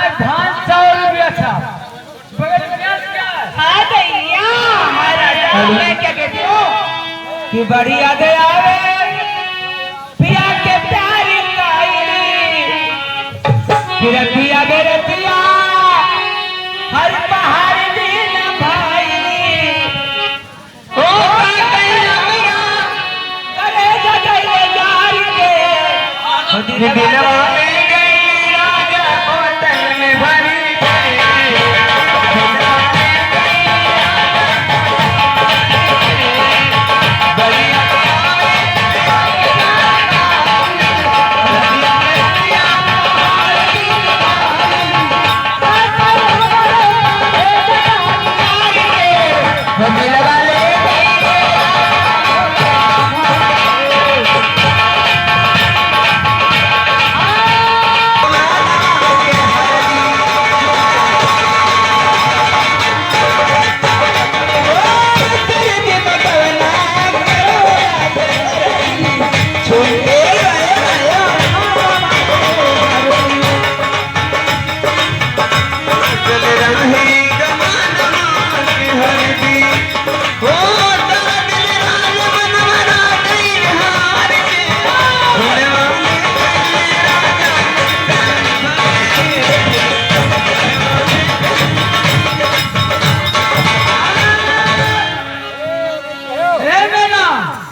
आज धान 100 रुपया था। बगल में प्याज क्या है? हाँ भैया महाराजा मैं क्या कहती हूँ कि बड़ी यादें आवे पिया के प्यारी कायरी कि रतिया दे रतिया हर पहाड़ दिन भाई ओ मिया करे जगले यार के दिलवा में गई राजा बोतल में भरी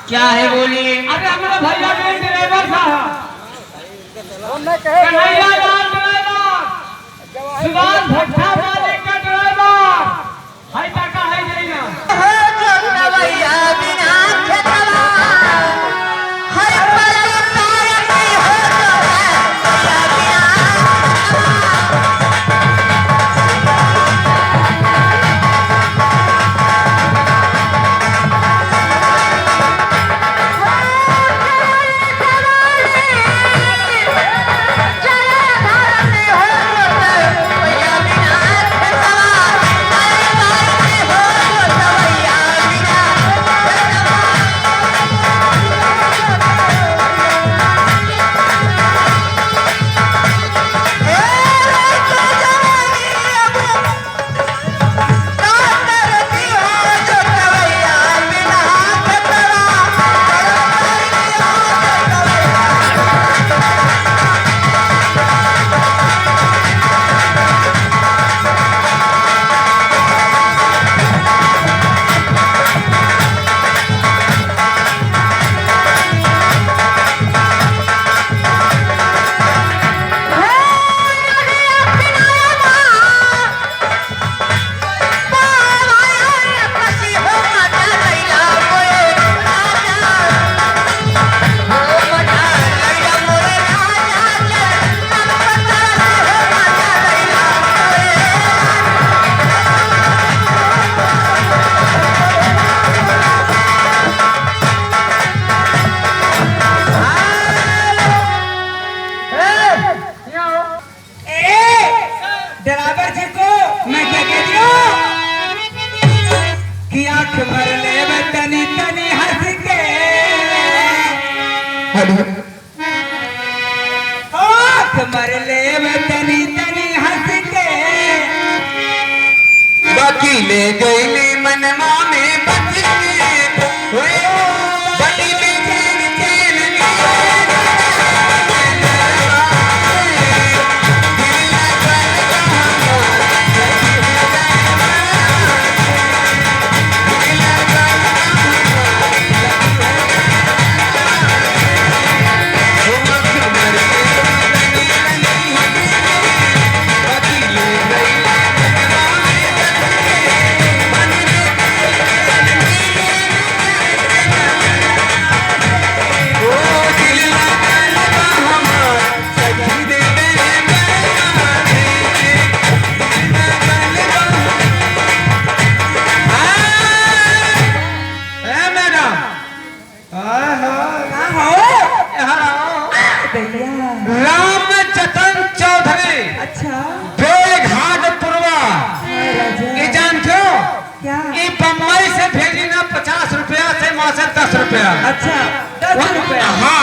क्या है बोलिए अरे हमारा भैया के ड्राइवर साहब कन्हैया लाल ड्राइवर सुभाष भट्टा मालिक का ड्राइवर हाय टाका है जाइना भैया बिना खेतवा हर पल तार नहीं हो ड्राइवर जी को मैं क्या कहती हूँ कि आंख भर ले तनी तनी हंस के आंख भर ले तनी तनी हंस के बाकी ले गई मनवा में बच के बड़ी में चैन चैन रामचंद्र चौधरी अच्छा बेघाट पूर्वा ये जानते हो क्या ये बम्बई से भेजी ना 50 रुपया से वहां से 10 रुपया अच्छा 10 रुपया हाँ